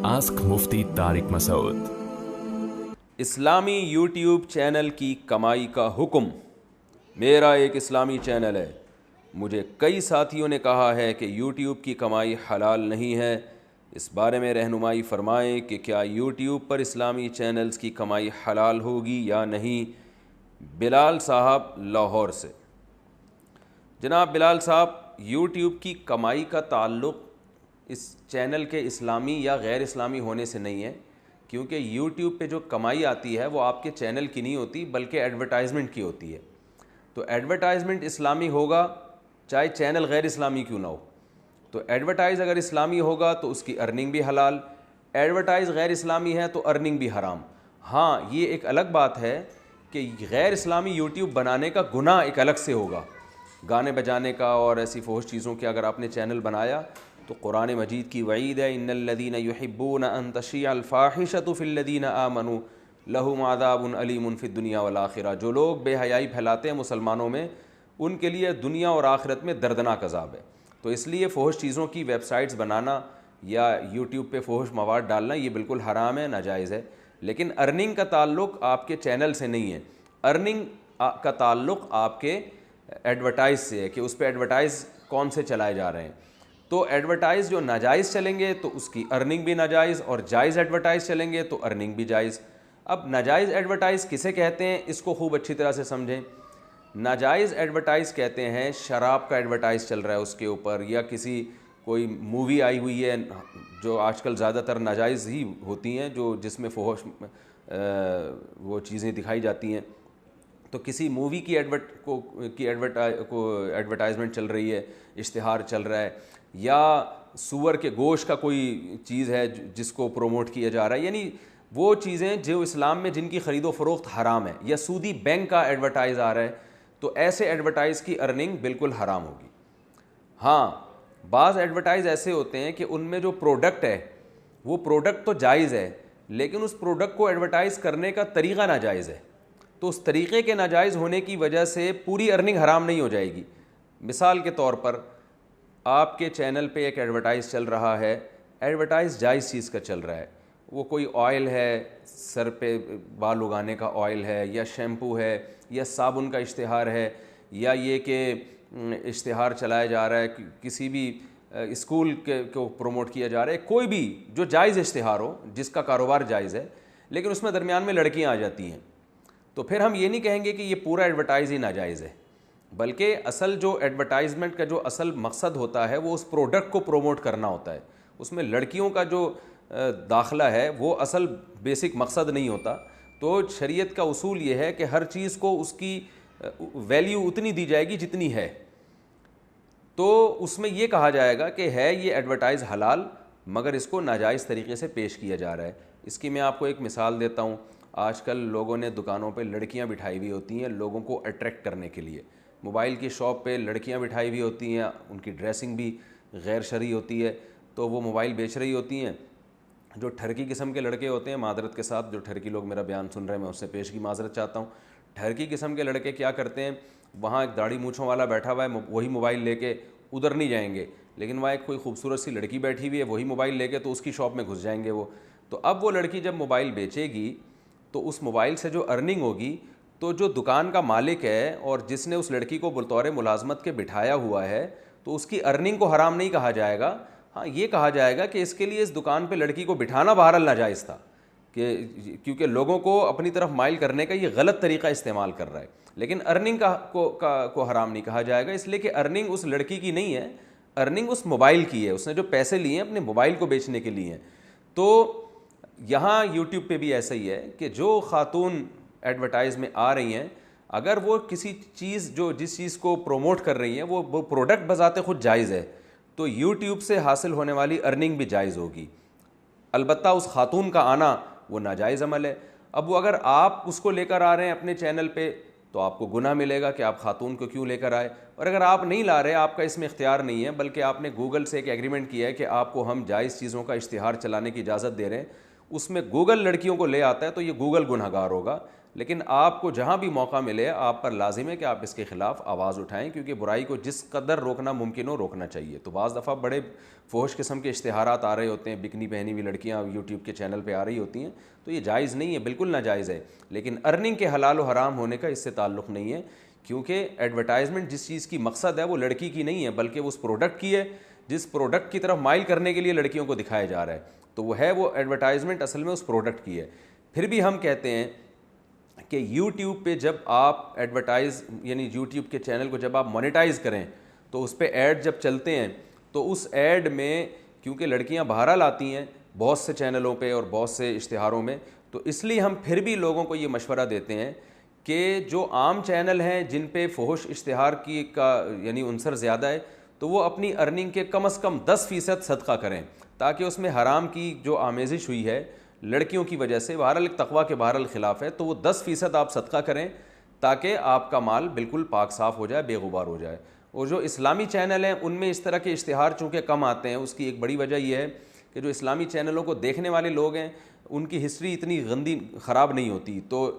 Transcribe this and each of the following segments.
Ask मुफ्ती तारिक मसूद। इस्लामी YouTube channel की कमाई का हुक्म। मेरा एक इस्लामी चैनल है। मुझे कई साथियों ने कहा है कि यूट्यूब की कमाई हलाल नहीं है। इस बारे में रहनुमाई फरमाएं कि क्या यूट्यूब पर इस्लामी चैनल्स की कमाई हलाल होगी या नहीं। बिलाल साहब लाहौर से। जनाब बिलाल साहब, यूट्यूब की कमाई का ताल्लुक़ इस चैनल के इस्लामी या गैर इस्लामी होने से नहीं है, क्योंकि यूट्यूब पे जो कमाई आती है वो आपके चैनल की नहीं होती बल्कि एडवर्टाइजमेंट की होती है। तो एडवर्टाइजमेंट इस्लामी होगा चाहे चैनल गैर इस्लामी क्यों ना हो। तो एडवर्टाइज़ अगर इस्लामी होगा तो उसकी अर्निंग भी हलाल, एडवर्टाइज़ गैर इस्लामी है तो अर्निंग भी हराम। हाँ, ये एक अलग बात है कि गैर इस्लामी यूट्यूब बनाने का गुनाह एक अलग से होगा। गाने बजाने का और ऐसी फोहश चीज़ों के अगर आपने चैनल बनाया तो कुरान मजीद की वईद है, इन्नल्लज़ीना युहिब्बूना अन तशिअल फ़ाहिशतु फ़िल्लज़ीना आमनू लहुम अज़ाबुन अलीमुन फ़िद्दुनिया वल आखिरा। जो लोग बेहयाई फैलाते हैं मुसलमानों में, उनके लिए दुनिया और आखिरत में दर्दनाक अज़ाब है। तो इसलिए फ़ोहश चीज़ों की वेबसाइट्स बनाना या यूट्यूब पे फ़ोहश मवाद डालना ये बिल्कुल हराम है, नाजायज़ है। लेकिन अर्निंग का ताल्लुक़ आपके चैनल से नहीं है। अर्निंग का ताल्लुक़ आपके एडवर्टाइज़ से है कि उस पर एडवर्टाइज़ कौन से चलाए जा रहे हैं। तो एडवर्टाइज़ जो नाजायज़ चलेंगे तो उसकी अर्निंग भी नाजायज़, और जायज़ एडवर्टाइज़ चलेंगे तो अर्निंग भी जायज़। अब नाजायज़ एडवर्टाइज़ किसे कहते हैं, इसको खूब अच्छी तरह से समझें। नाजायज़ एडवर्टाइज़ कहते हैं शराब का एडवर्टाइज़ चल रहा है उसके ऊपर, या किसी कोई मूवी आई हुई है जो आजकल ज़्यादातर नाजायज़ ही होती हैं, जो जिसमें फोहश वो चीज़ें दिखाई जाती हैं। तो किसी मूवी की एडवर्टाइजमेंट चल रही है, इश्तिहार चल रहा है, या सूअर के गोश्त का कोई चीज़ है जिसको प्रोमोट किया जा रहा है, यानी वो चीज़ें जो इस्लाम में जिनकी ख़रीदो फ़रोख्त हराम है, या सूदी बैंक का एडवर्टाइज़ आ रहा है, तो ऐसे एडवर्टाइज़ की अर्निंग बिल्कुल हराम होगी। हाँ, बाज़ एडवर्टाइज़ ऐसे होते हैं कि उनमें जो प्रोडक्ट है वो प्रोडक्ट तो जायज़ है, लेकिन उस प्रोडक्ट को एडवर्टाइज़ करने का तरीक़ा नाजायज़ है। तो उस तरीक़े के नाजायज़ होने की वजह से पूरी अर्निंग हराम नहीं हो जाएगी। मिसाल के तौर पर आपके चैनल पे एक एडवर्टाइज़ चल रहा है, एडवर्टाइज़ जायज़ चीज़ का चल रहा है, वो कोई ऑयल है, सर पे बाल उगाने का ऑयल है, या शैम्पू है, या साबुन का इश्तिहार है, या ये कि इश्तिहार चलाया जा रहा है किसी भी स्कूल को प्रमोट किया जा रहा है, कोई भी जो जायज़ इश्तिहार हो जिसका कारोबार जायज़ है, लेकिन उसमें दरमियान में लड़कियाँ आ जाती हैं, तो फिर हम ये नहीं कहेंगे कि ये पूरा एडवर्टाइज़ ही नाजायज़ है, बल्कि असल जो एडवर्टाइजमेंट का जो असल मकसद होता है वो उस प्रोडक्ट को प्रोमोट करना होता है। उसमें लड़कियों का जो दाखला है वो असल बेसिक मकसद नहीं होता। तो शरीयत का उसूल ये है कि हर चीज़ को उसकी वैल्यू उतनी दी जाएगी जितनी है। तो उसमें ये कहा जाएगा कि है ये एडवर्टाइज़ हलाल, मगर इसको नाजायज़ तरीक़े से पेश किया जा रहा है। इसकी मैं आपको एक मिसाल देता हूँ। आजकल लोगों ने दुकानों पे लड़कियां बिठाई हुई होती हैं लोगों को अट्रैक्ट करने के लिए। मोबाइल की शॉप पे लड़कियां बिठाई हुई होती हैं, उनकी ड्रेसिंग भी गैर शरई होती है, तो वो मोबाइल बेच रही होती हैं। जो ठरकी किस्म के लड़के होते हैं, मादरत के साथ जो ठरकी लोग मेरा बयान सुन रहे हैं मैं उससे पेश की माजरत चाहता हूँ। ठरकी किस्म के लड़के क्या करते हैं, वहाँ एक दाढ़ी मूँछों वाला बैठा हुआ है, वही मोबाइल लेके उधर नहीं जाएंगे, लेकिन वहाँ एक कोई खूबसूरत सी लड़की बैठी हुई है वही मोबाइल लेके, तो उसकी शॉप में घुस जाएंगे वो। तो अब वो लड़की जब मोबाइल बेचेगी तो उस मोबाइल से जो अर्निंग होगी, तो जो दुकान का मालिक है और जिसने उस लड़की को बतौर मुलाजमत के बिठाया हुआ है, तो उसकी अर्निंग को हराम नहीं कहा जाएगा। हाँ, ये कहा जाएगा कि इसके लिए इस दुकान पे लड़की को बिठाना बहरहाल नाजायज़ था, कि क्योंकि लोगों को अपनी तरफ माइल करने का ये गलत तरीका इस्तेमाल कर रहा है, लेकिन अर्निंग को हराम नहीं कहा जाएगा, इसलिए कि अर्निंग उस लड़की की नहीं है, अर्निंग उस मोबाइल की है। उसने जो पैसे लिए हैं अपने मोबाइल को बेचने के लिए हैं। तो यहाँ यूट्यूब पे भी ऐसा ही है कि जो खातून एडवर्टाइज़ में आ रही हैं, अगर वो किसी चीज़ जिस चीज़ को प्रोमोट कर रही हैं वो प्रोडक्ट बज़ाते खुद जायज़ है, तो यूट्यूब से हासिल होने वाली अर्निंग भी जायज़ होगी। अलबत्ता उस खातून का आना वो नाजायज़ अमल है। अब वो अगर आप उसको लेकर आ रहे हैं अपने चैनल पे तो आपको गुनाह मिलेगा कि आप खातून को क्यों लेकर आए, और अगर आप नहीं ला रहे, आपका इसमें इख्तियार नहीं है, बल्कि आपने गूगल से एक एग्रीमेंट किया है कि आपको हम जायज़ चीज़ों का इश्तिहार चलाने की इजाज़त दे रहे हैं, उसमें गूगल लड़कियों को ले आता है, तो ये गूगल गुनहगार होगा, لیکن آپ کو جہاں بھی موقع ملے آپ پر لازم ہے کہ آپ اس کے خلاف آواز اٹھائیں، کیونکہ برائی کو جس قدر روکنا ممکن ہو روکنا چاہیے۔ تو بعض دفعہ بڑے فحش قسم کے اشتہارات آ رہے ہوتے ہیں، بکنی پہنی ہوئی لڑکیاں یوٹیوب کے چینل پہ آ رہی ہوتی ہیں، تو یہ جائز نہیں ہے، بالکل ناجائز ہے، لیکن ارننگ کے حلال و حرام ہونے کا اس سے تعلق نہیں ہے، کیونکہ ایڈورٹائزمنٹ جس چیز کی مقصد ہے وہ لڑکی کی نہیں ہے بلکہ وہ اس پروڈکٹ کی ہے، جس پروڈکٹ کی طرف مائل کرنے کے لیے لڑکیوں کو دکھایا جا رہا ہے، تو وہ ہے وہ ایڈورٹائزمنٹ اصل میں اس پروڈکٹ کی ہے۔ پھر بھی ہم کہتے ہیں کہ یوٹیوب پہ جب آپ ایڈورٹائز یعنی یوٹیوب کے چینل کو جب آپ مونیٹائز کریں تو اس پہ ایڈ جب چلتے ہیں تو اس ایڈ میں کیونکہ لڑکیاں بہرحال آتی ہیں بہت سے چینلوں پہ اور بہت سے اشتہاروں میں، تو اس لیے ہم پھر بھی لوگوں کو یہ مشورہ دیتے ہیں کہ جو عام چینل ہیں جن پہ فحش اشتہار کی کا یعنی عنصر زیادہ ہے تو وہ اپنی ارننگ کے کم از کم 10% صدقہ کریں، تاکہ اس میں حرام کی جو آمیزش ہوئی ہے لڑکیوں کی وجہ سے، بہرحال ایک تقویٰ کے بہرحال خلاف ہے، تو وہ 10% آپ صدقہ کریں تاکہ آپ کا مال بالکل پاک صاف ہو جائے، بے غبار ہو جائے۔ اور جو اسلامی چینل ہیں ان میں اس طرح کے اشتہار چونکہ کم آتے ہیں، اس کی ایک بڑی وجہ یہ ہے کہ جو اسلامی چینلوں کو دیکھنے والے لوگ ہیں ان کی ہسٹری اتنی گندی خراب نہیں ہوتی، تو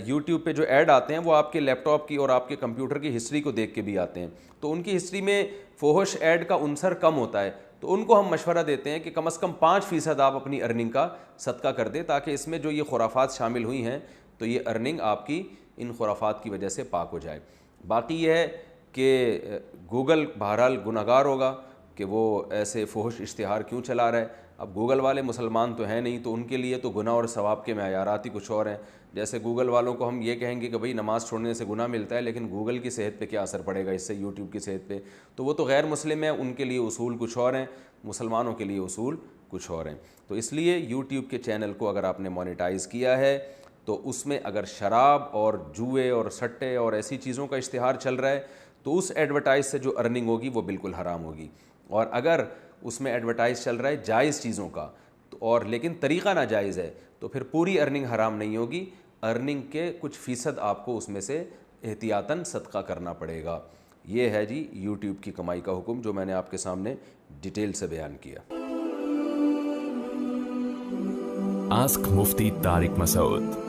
یوٹیوب پہ جو ایڈ آتے ہیں وہ آپ کے لیپ ٹاپ کی اور آپ کے کمپیوٹر کی ہسٹری کو دیکھ کے بھی آتے ہیں، تو ان کی ہسٹری میں فحش ایڈ کا عنصر کم ہوتا ہے، تو ان کو ہم مشورہ دیتے ہیں کہ کم از کم 5% آپ اپنی ارننگ کا صدقہ کر دیں، تاکہ اس میں جو یہ خرافات شامل ہوئی ہیں تو یہ ارننگ آپ کی ان خرافات کی وجہ سے پاک ہو جائے۔ باقی یہ ہے کہ گوگل بہرحال گنہگار ہوگا کہ وہ ایسے فحش اشتہار کیوں چلا رہا ہے۔ اب گوگل والے مسلمان تو ہیں نہیں، تو ان کے لیے تو گناہ اور ثواب کے معیارات ہی کچھ اور ہیں۔ جیسے گوگل والوں کو ہم یہ کہیں گے کہ بھئی نماز چھوڑنے سے گناہ ملتا ہے، لیکن گوگل کی صحت پہ کیا اثر پڑے گا اس سے، یوٹیوب کی صحت پہ، تو وہ تو غیر مسلم ہیں، ان کے لیے اصول کچھ اور ہیں، مسلمانوں کے لیے اصول کچھ اور ہیں۔ تو اس لیے یوٹیوب کے چینل کو اگر آپ نے مونیٹائز کیا ہے تو اس میں اگر شراب اور جوئے اور سٹے اور ایسی چیزوں کا اشتہار چل رہا ہے تو اس ایڈورٹائز سے جو ارننگ ہوگی وہ بالکل حرام ہوگی، اور اگر اس میں ایڈورٹائز چل رہا ہے جائز چیزوں کا اور لیکن طریقہ ناجائز ہے تو پھر پوری ارننگ حرام نہیں ہوگی، ارننگ کے کچھ فیصد آپ کو اس میں سے احتیاطاً صدقہ کرنا پڑے گا۔ یہ ہے جی یوٹیوب کی کمائی کا حکم جو میں نے آپ کے سامنے ڈیٹیل سے بیان کیا۔ آسک مفتی طارق مسعود۔